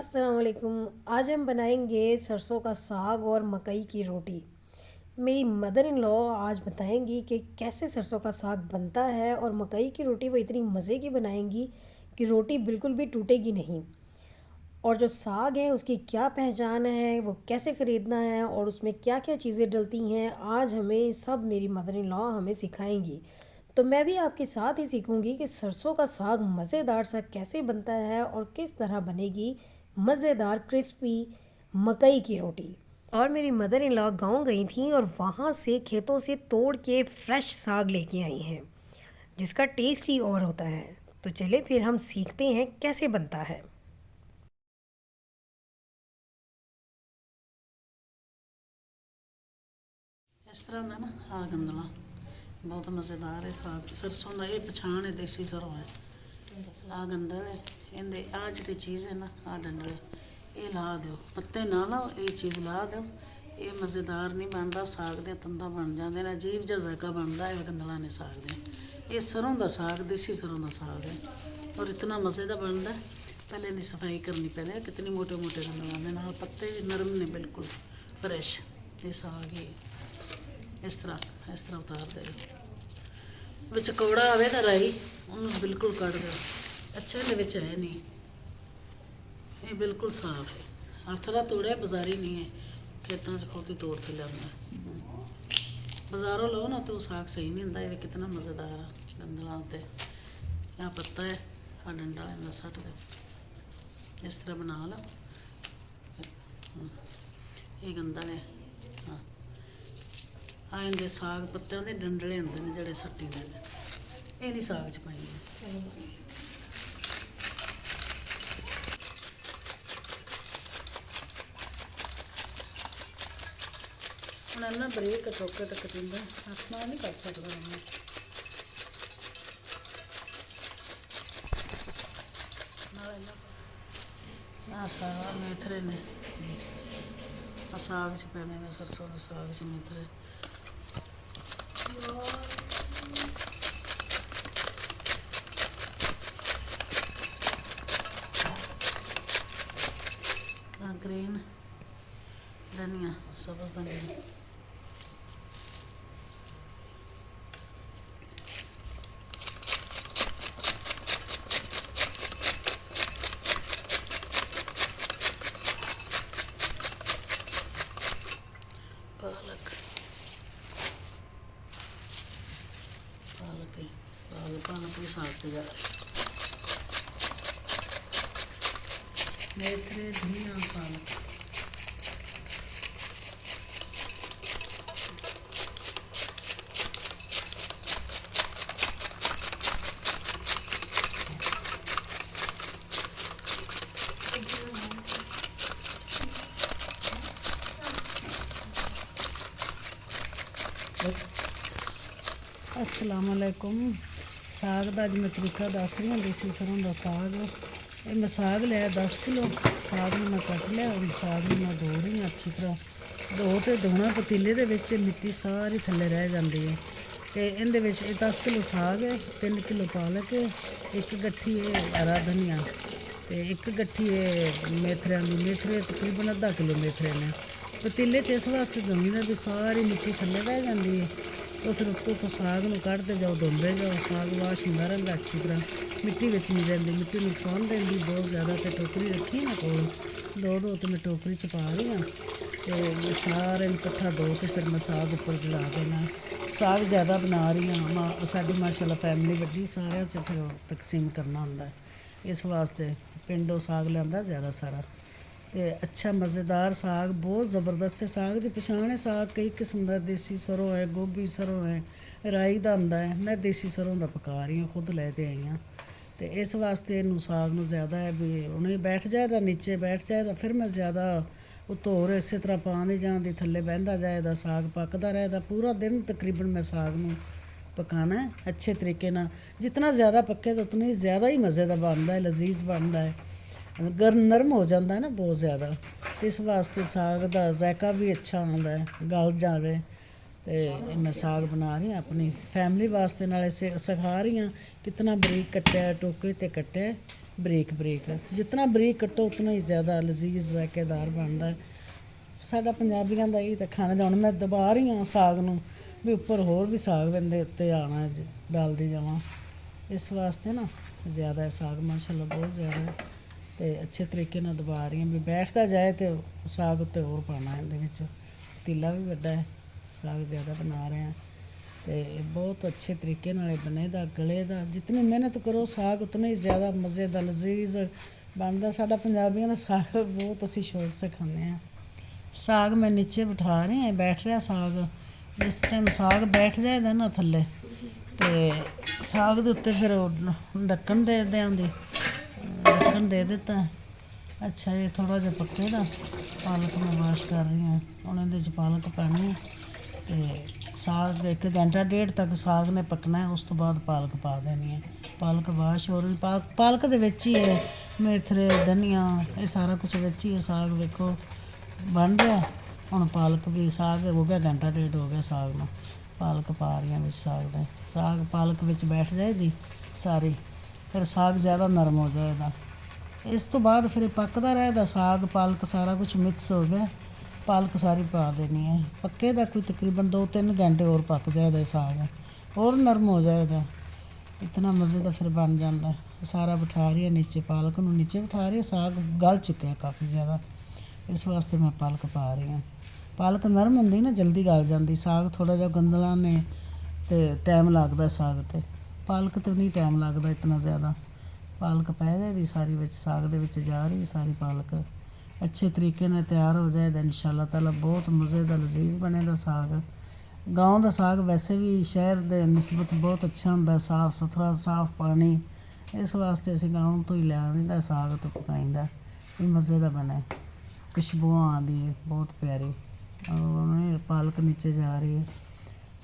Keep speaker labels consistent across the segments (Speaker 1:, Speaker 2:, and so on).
Speaker 1: अस्सलाम वालेकुम। आज हम बनाएंगे सरसों का साग और मकई की रोटी। मेरी मदर इन लॉ आज बताएंगी कि कैसे सरसों का साग बनता है और मकई की रोटी वो इतनी मज़े की बनाएंगी कि रोटी बिल्कुल भी टूटेगी नहीं। और जो साग है उसकी क्या पहचान है, वो कैसे ख़रीदना है और उसमें क्या क्या चीज़ें डलती हैं, आज हमें सब मेरी मदर इन लॉ हमें सिखाएंगी। तो मैं भी आपके साथ ही सीखूंगी कि सरसों का साग मज़ेदार सा कैसे बनता है और किस तरह बनेगी मज़ेदार क्रिस्पी मकई की रोटी। और मेरी मदर इन लॉ गाँव गई थी और वहाँ से खेतों से तोड़ के फ्रेश साग लेके आई हैं, जिसका टेस्ट ही और होता है। तो चले फिर हम सीखते हैं कैसे बनता है।
Speaker 2: इस तरह का ना आ गंदला बहुत मज़ेदार है साग सरसों का। ये पछाण है देसी सरों है। आ गंदल है इनके आ जी चीज़ है ना, आ डंडले ये ला दो, पत्ते ना लाओ, ये चीज़ ला दो। ये मज़ेदार नहीं बनता, साग दे तंदा बन जाते हैं, अजीब जहा जायका बनता है गंदलों ने साग दे। ये सरों का साग, देसी सरों का साग है और इतना मज़े का बनता है। पहले इनकी सफाई करनी पैनी है। कितनी मोटे मोटे गंदलों के नाल पत्ते नरम ने बिल्कुल फ्रैश। ये साग ही इस तरह उतार दे विच कौड़ा आवे तो राई उन्होंने बिल्कुल कट दो। अच्छा ये विच है नहीं, ये बिल्कुल साफ है। हथ का तोड़िया बाजारी नहीं है, खेतों से खुद ही तोड़ के लिया। बाजारों लो ना तो साग सही नहीं होता। ये कितना मज़ेदार है गंदलों से। यहाँ पत्ता है, आ डंडा इन्ना सट दे, इस तरह बना लो। ये गंदल है। हाँ आ इनके साग पत्तों के डंडले होंगे ने जोड़े सट्टी दे, ये नहीं साग च पाएंगे। ਹੁਣ ਇਹਨਾਂ ਬਰੀਕ ਟੋਕੇ ਟਕ ਦਿੰਦਾ, ਹੱਥ ਨਾਲ ਨਹੀਂ ਕਰ ਸਕਦਾ ਮੈਂ। ਨਾਲ ਇਹਨਾਂ ਆ ਸਾਰਾ ਮੇਥਰੇ ਨੇ, ਆ ਸਾਗ 'ਚ ਪੈਣੇ ਨੇ, ਸਰਸੋਂ ਦੇ ਸਾਗ 'ਚ ਮੇਥਰੇ। ग्रीन धनिया, सब्ज़ धनिया, पालक पालक पालक भी साग से जा रही, मेथरे धनिया पालक। अस्सलाम वालेकुम। साग का अज मैं तरीका दस रही हूँ। देसी सरों का साग, ये मैं साग लिया 10 किलो। साग में मैं कट लिया और साग में मैं धो रही हूँ अच्छी तरह। धो तो धोना पतीले के विच, मिट्टी सारी थले रह जाती है। तो इहदे विच 10 किलो साग है, 3 किलो पालक है, एक गट्ठी है हरा धनिया, तो एक गट्ठी है मेथरियां की। मेथरे तकरीबन आधा किलो मेथरे ने। पतीले च इस वास्ते धोनी ना भी सारी मिट्टी थले रह जाती है। तो फिर उत्तों तो साग में कढ़ते जाओ, धोंदे जाओ, साग वाश होंदा रहिंदा अच्छी तरह, मिट्टी विच नहीं रहिंदी। मिट्टी नुकसान देंदी बहुत ज़्यादा। तो टोकरी रखी ना कोल, दो तो मैं टोकरी च पा रही हाँ। तो सारे इकट्ठा धो के फिर मैं साग उपर चढ़ा देना। साग ज़्यादा बना रही हाँ, साडी माशाअल्लाह फैमिली वड्डी, सारिਆਂ 'ਚ फिर तकसीम करना होंदा, इस वास्ते पिंडों साग लिआंदा ज़्यादा सारा। तो अच्छा मज़ेदार साग, बहुत ज़बरदस्त है। साग की पछाण है। साग कई किस्म का, देसी सरों है, गोभी सरों है, राई का होंदा है। मैं देसी सरों का पका रही हूँ, खुद लैके आई हाँ। तो इस वास्ते इनू साग नू ज़्यादा है भी उन्हें बैठ जाए, नीचे बैठ जाए, फिर मैं ज़्यादा उत्तों होर इस तरह पाँदी जाती, थल्ले बहता जाए, साग पकता रहता। पूरा दिन तकरीबन मैं साग नू पकाना है अच्छे तरीके ना। जितना ज़्यादा पके तो उतना ही ज़्यादा ही मज़े का बनता है, लजीज बनता है। गर्म नरम हो जाता है ना बहुत ज़्यादा, इस वास्ते साग का जायका भी अच्छा आता है, गल जाए। तो मैं साग बना रही हूँ अपनी फैमिली वास्ते, नाले सिखा रही हूँ कितना बरीक कट्टिया, टोके ते कट्टिया ਬਰੀਕ ਬਰੀਕ। ਜਿਤਨਾ ਬਰੀਕ ਕੱਟੋ ਉਤਨਾ ਹੀ ਜ਼ਿਆਦਾ ਲਜ਼ੀਜ਼ ਜ਼ਾਇਕੇਦਾਰ ਬਣਦਾ ਹੈ। ਸਾਡਾ ਪੰਜਾਬੀਆਂ ਦਾ ਇਹ ਤਾਂ ਖਾਣਾ ਦਾ। ਹੁਣ ਮੈਂ ਦਬਾ ਰਹੀ ਹਾਂ ਸਾਗ ਨੂੰ ਵੀ ਉੱਪਰ ਹੋਰ ਵੀ ਸਾਗ ਵੰਦੇ ਉੱਤੇ ਆਉਣਾ ਡਾਲਦੀ ਜਾਵਾਂ, ਇਸ ਵਾਸਤੇ ਨਾ ਜ਼ਿਆਦਾ ਸਾਗ ਮਾਸ਼ਾਅੱਲਾ ਬਹੁਤ ਜ਼ਿਆਦਾ ਅਤੇ ਅੱਛੇ ਤਰੀਕੇ ਨਾਲ ਦਬਾ ਰਹੀ ਹਾਂ ਵੀ ਬੈਠਦਾ ਜਾਏ ਅਤੇ ਸਾਗ ਉੱਤੇ ਹੋਰ ਪਾਉਣਾ। ਇਹਦੇ ਵਿੱਚ ਪਤੀਲਾ ਵੀ ਵੱਡਾ ਹੈ, ਸਾਗ ਜ਼ਿਆਦਾ ਬਣਾ ਰਹੇ ਹਾਂ ਅਤੇ ਬਹੁਤ ਅੱਛੇ ਤਰੀਕੇ ਨਾਲ ਇਹ ਬਣੇ ਦਾ ਗਲੇ ਦਾ। ਜਿਤਨੀ ਮਿਹਨਤ ਕਰੋ ਸਾਗ ਉਤਨਾ ਹੀ ਜ਼ਿਆਦਾ ਮਜ਼ੇ ਦਾ ਲਜ਼ੀਜ਼ ਬਣਦਾ। ਸਾਡਾ ਪੰਜਾਬੀਆਂ ਦਾ ਸਾਗ ਬਹੁਤ ਅਸੀਂ ਸ਼ੌਕ ਸੇ ਖਾਂਦੇ ਹਾਂ। ਸਾਗ ਮੈਂ ਨੀਚੇ ਬਿਠਾ ਰਹੀ ਹਾਂ, ਬੈਠ ਰਿਹਾ ਸਾਗ। ਜਿਸ ਟਾਈਮ ਸਾਗ ਬੈਠ ਜਾਏਗਾ ਨਾ ਥੱਲੇ ਅਤੇ ਸਾਗ ਦੇ ਉੱਤੇ ਫਿਰ ਢੱਕਣ ਦੇ ਦਿਆਂਗੀ। ਢੱਕਣ ਦੇ ਦਿੱਤਾ। ਅੱਛਾ ਇਹ ਥੋੜ੍ਹਾ ਜਿਹਾ ਪੱਕੇ ਦਾ ਪਾਲਕ ਮੈਂ ਵਾਸ਼ ਕਰ ਰਹੀ ਹਾਂ। ਹੁਣ ਇਹਦੇ 'ਚ ਪਾਲਕ ਪਾਉਣੀ ਹੈ ਅਤੇ ਸਾਗ 1 ਘੰਟਾ ਡੇਢ ਤੱਕ ਸਾਗ ਨੇ ਪੱਕਣਾ। ਉਸ ਤੋਂ ਬਾਅਦ ਪਾਲਕ ਪਾ ਦੇਣੀ ਹੈ। ਪਾਲਕ ਵਾਸ਼ ਹੋਰ ਵੀ ਪਾਲਕ ਦੇ ਵਿੱਚ ਹੀ ਹੈ ਮੇਥਰੇ ਧਨੀਆ ਇਹ ਸਾਰਾ ਕੁਛ ਵਿੱਚ ਹੀ ਹੈ। ਸਾਗ ਵੇਖੋ ਬਣ ਰਿਹਾ। ਹੁਣ ਪਾਲਕ ਵੀ ਸਾਗ ਹੋ ਗਿਆ ਘੰਟਾ ਡੇਢ ਹੋ ਗਿਆ ਸਾਗ ਨੂੰ। ਪਾਲਕ ਪਾ ਰਹੀਆਂ ਵਿੱਚ ਸਾਗ ਦੇ। ਸਾਗ ਪਾਲਕ ਵਿੱਚ ਬੈਠ ਜਾਏਗੀ ਸਾਰੀ, ਫਿਰ ਸਾਗ ਜ਼ਿਆਦਾ ਨਰਮ ਹੋ ਜਾਏਗਾ। ਇਸ ਤੋਂ ਬਾਅਦ ਫਿਰ ਪੱਕਦਾ ਰਹੇਗਾ ਸਾਗ ਪਾਲਕ ਸਾਰਾ ਕੁਛ ਮਿਕਸ ਹੋ ਗਿਆ। ਪਾਲਕ ਸਾਰੀ ਪਾ ਦੇਣੀ ਹੈ। ਪੱਕੇ ਦਾ ਕੋਈ ਤਕਰੀਬਨ 2-3 ਘੰਟੇ ਹੋਰ ਪੱਕ ਜਾਏਗਾ ਸਾਗ, ਹੋਰ ਨਰਮ ਹੋ ਜਾਏਗਾ। ਇਤਨਾ ਮਜ਼ੇ ਦਾ ਫਿਰ ਬਣ ਜਾਂਦਾ। ਸਾਰਾ ਬਿਠਾ ਰਹੀ ਹੈ ਨੀਚੇ, ਪਾਲਕ ਨੂੰ ਨੀਚੇ ਬਿਠਾ ਰਹੀ ਹੈ। ਸਾਗ ਗਲ ਚੁੱਕਿਆ ਕਾਫੀ ਜ਼ਿਆਦਾ, ਇਸ ਵਾਸਤੇ ਮੈਂ ਪਾਲਕ ਪਾ ਰਹੀ ਹਾਂ। ਪਾਲਕ ਨਰਮ ਹੁੰਦੀ ਨਾ ਜਲਦੀ ਗਲ ਜਾਂਦੀ। ਸਾਗ ਥੋੜ੍ਹਾ ਜਿਹਾ ਗੰਦਲਾਂ ਨੇ ਅਤੇ ਟਾਈਮ ਲੱਗਦਾ ਸਾਗ 'ਤੇ। ਪਾਲਕ 'ਤੇ ਨਹੀਂ ਟਾਈਮ ਲੱਗਦਾ ਇਤਨਾ ਜ਼ਿਆਦਾ। ਪਾਲਕ ਪੈ ਜਾਏਗੀ ਸਾਰੀ ਵਿੱਚ, ਸਾਗ ਦੇ ਵਿੱਚ ਜਾ ਰਹੀ ਸਾਰੀ ਪਾਲਕ। ਅੱਛੇ ਤਰੀਕੇ ਨਾਲ ਤਿਆਰ ਹੋ ਜਾਏਗਾ ਇਨਸ਼ਾ ਅੱਲਾਹ ਤਾਲਾ। ਬਹੁਤ ਮਜ਼ੇ ਦਾ ਲਜ਼ੀਜ਼ ਬਣੇਗਾ ਸਾਗ। ਗਾਓਂ ਦਾ ਸਾਗ ਵੈਸੇ ਵੀ ਸ਼ਹਿਰ ਦੇ ਨਿਸਬਤ ਬਹੁਤ ਅੱਛਾ ਹੁੰਦਾ, ਸਾਫ਼ ਸੁਥਰਾ, ਸਾਫ਼ ਪਾਣੀ। ਇਸ ਵਾਸਤੇ ਅਸੀਂ ਗਾਓਂ ਤੋਂ ਹੀ ਲੈ ਆਉਂਦਾ ਸਾਗ ਤੋਂ ਪਕਾਈਦਾ ਵੀ ਮਜ਼ੇ ਦਾ ਬਣੇ। ਖੁਸ਼ਬੂਆਂ ਆਉਂਦੀ ਬਹੁਤ ਪਿਆਰੀ। ਪਾਲਕ ਨੀਚੇ ਜਾ ਰਹੀ ਹੈ।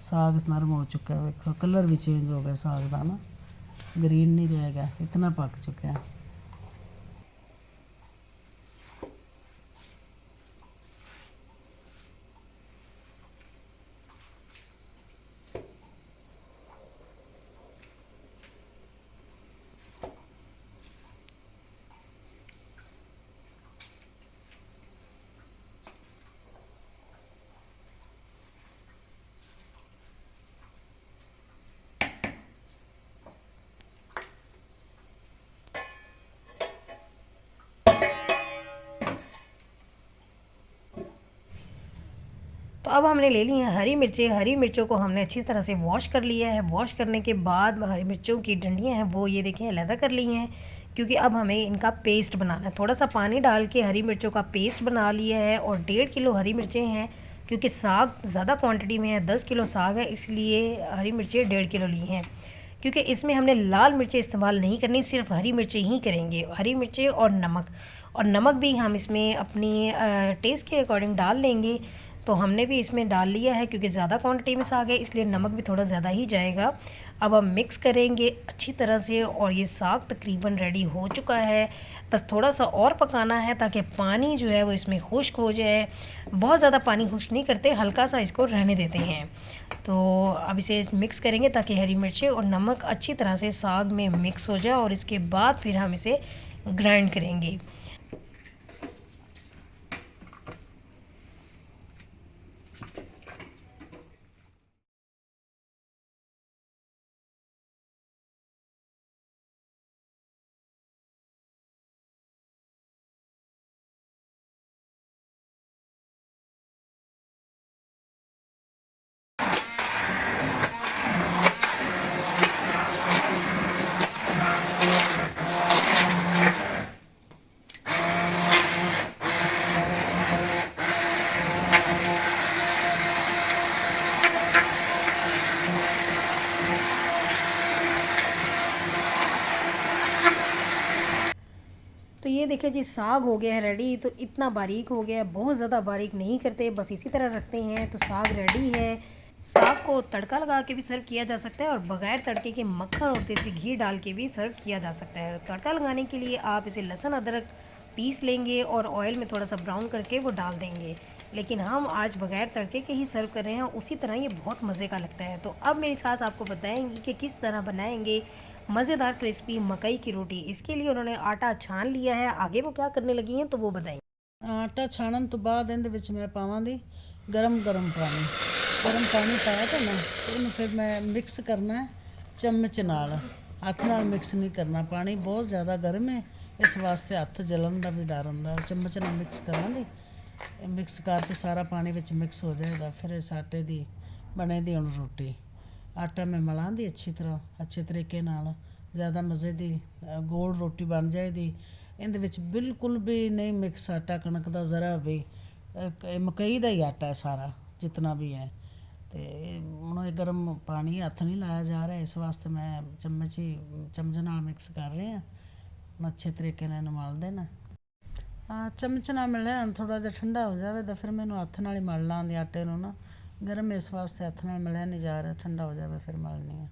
Speaker 2: ਸਾਗ ਨਰਮ ਹੋ ਚੁੱਕਾ ਵੇਖੋ, ਕਲਰ ਵੀ ਚੇਂਜ ਹੋ ਗਿਆ ਸਾਗ ਦਾ ਨਾ, ਗਰੀਨ ਨਹੀਂ ਰਹੇਗਾ, ਇਤਨਾ ਪੱਕ ਚੁੱਕਿਆ।
Speaker 1: तो अब हमने ले ली हैं हरी मिर्चें। हरी मिर्चों को हमने अच्छी तरह से वॉश कर लिया है। वॉश करने के बाद हरी मिर्चों की डंडियाँ हैं वो ये देखें अलहदा कर ली हैं, क्योंकि अब हमें इनका पेस्ट बनाना है। थोड़ा सा पानी डाल के हरी मिर्चों का पेस्ट बना लिया है। और 1.5 किलो हरी मिर्चें हैं, क्योंकि साग ज़्यादा क्वांटिटी में है, 10 किलो साग है, इसलिए हरी मिर्चें 1.5 किलो ली हैं। क्योंकि इसमें हमने लाल मिर्चें इस्तेमाल नहीं करनी, सिर्फ हरी मिर्चें ही करेंगे। हरी मिर्चें और नमक, और नमक भी हम इसमें अपनी टेस्ट के अकॉर्डिंग डाल लेंगे। तो हमने भी इसमें डाल लिया है, क्योंकि ज़्यादा क्वांटिटी में साग है इसलिए नमक भी थोड़ा ज़्यादा ही जाएगा। अब हम मिक्स करेंगे अच्छी तरह से, और ये साग तकरीबन रेडी हो चुका है। बस थोड़ा सा और पकाना है ताकि पानी जो है वो इसमें खुश्क हो जाए। बहुत ज़्यादा पानी खुश्क नहीं करते, हल्का सा इसको रहने देते हैं। तो अब इसे मिक्स करेंगे ताकि हरी मिर्चें और नमक अच्छी तरह से साग में मिक्स हो जाए, और इसके बाद फिर हम इसे ग्राइंड करेंगे। तो ये देखिए जी साग हो गया है रेडी। तो इतना बारीक हो गया है, बहुत ज़्यादा बारीक नहीं करते, बस इसी तरह रखते हैं। तो साग रेडी है। साग को तड़का लगा के भी सर्व किया जा सकता है, और बग़ैर तड़के के मक्खन और देसी घी डाल के भी सर्व किया जा सकता है। तड़का लगाने के लिए आप इसे लहसुन अदरक पीस लेंगे और ऑयल में थोड़ा सा ब्राउन करके वो डाल देंगे। लेकिन हम आज बगैर तड़के के ही सर्व कर रहे हैं, उसी तरह ये बहुत मज़े का लगता है। तो अब मेरी सास आपको बताएंगी कि किस तरह बनाएंगे मज़ेदार क्रिस्पी मकई की रोटी। इसके लिए उन्होंने आटा छान लिया है, आगे वो क्या करने लगी हैं तो वो बताएंगे।
Speaker 2: ਆਟਾ ਛਾਣਨ ਤੋਂ ਬਾਅਦ ਇਹਦੇ ਵਿੱਚ ਮੈਂ ਪਾਵਾਂਗੀ ਗਰਮ ਪਾਣੀ। ਗਰਮ ਪਾਣੀ ਪਾਇਆ ਤਾਂ ਨਾ ਤੇ ਇਹਨੂੰ ਫਿਰ ਮੈਂ ਮਿਕਸ ਕਰਨਾ ਹੈ ਚਮਚ ਨਾਲ, ਹੱਥ ਨਾਲ ਮਿਕਸ ਨਹੀਂ ਕਰਨਾ। ਪਾਣੀ ਬਹੁਤ ਜ਼ਿਆਦਾ ਗਰਮ ਹੈ, ਇਸ ਵਾਸਤੇ ਹੱਥ ਜਲਣ ਦਾ ਵੀ ਡਰ ਹੁੰਦਾ। ਚਮਚ ਨਾਲ ਮਿਕਸ ਕਰਾਂਗੇ, ਮਿਕਸ ਕਰਕੇ ਸਾਰਾ ਪਾਣੀ ਵਿੱਚ ਮਿਕਸ ਹੋ ਜਾਏਗਾ। ਫਿਰ ਇਸ ਆਟੇ ਦੀ ਬਣੇ ਦੀ ਹੁਣ ਰੋਟੀ। ਆਟਾ ਮੈਂ ਮਲਾਂਦੀ ਅੱਛੀ ਤਰ੍ਹਾਂ, ਅੱਛੇ ਤਰੀਕੇ ਨਾਲ, ਜ਼ਿਆਦਾ ਮਜ਼ੇ ਦੀ ਗੋਲ ਰੋਟੀ ਬਣ ਜਾਏਗੀ। ਇਹਦੇ ਵਿੱਚ ਬਿਲਕੁਲ ਵੀ ਨਹੀਂ ਮਿਕਸ ਆਟਾ ਕਣਕ ਦਾ ਜ਼ਰਾ ਵੀ, ਮਕਈ ਦਾ ਹੀ ਆਟਾ ਹੈ ਸਾਰਾ ਜਿਤਨਾ ਵੀ ਹੈ। ਅਤੇ ਹੁਣ ਇਹ ਗਰਮ ਪਾਣੀ ਹੱਥ ਨਹੀਂ ਲਾਇਆ ਜਾ ਰਿਹਾ, ਇਸ ਵਾਸਤੇ ਮੈਂ ਚਮਚ ਨਾਲ ਮਿਕਸ ਕਰ ਰਹੀ ਹਾਂ। ਹੁਣ ਅੱਛੇ ਤਰੀਕੇ ਨਾਲ ਇਹਨੂੰ ਮਲ ਦੇਣਾ। ਚਮਚ ਨਾਲ ਮਿਲਿਆ, ਹੁਣ ਥੋੜ੍ਹਾ ਜਿਹਾ ਠੰਡਾ ਹੋ ਜਾਵੇ ਤਾਂ ਫਿਰ ਮੈਨੂੰ ਹੱਥ ਨਾਲ ਹੀ ਮਲ ਲਾਂਦੀ ਆਟੇ ਨੂੰ ਨਾ। ਗਰਮ ਇਸ ਵਾਸਤੇ ਹੱਥ ਨਾਲ ਮਿਲਿਆ ਨਹੀਂ ਜਾ ਰਿਹਾ, ਠੰਡਾ ਹੋ ਜਾਵੇ ਫਿਰ ਮਲਣੀ ਆ।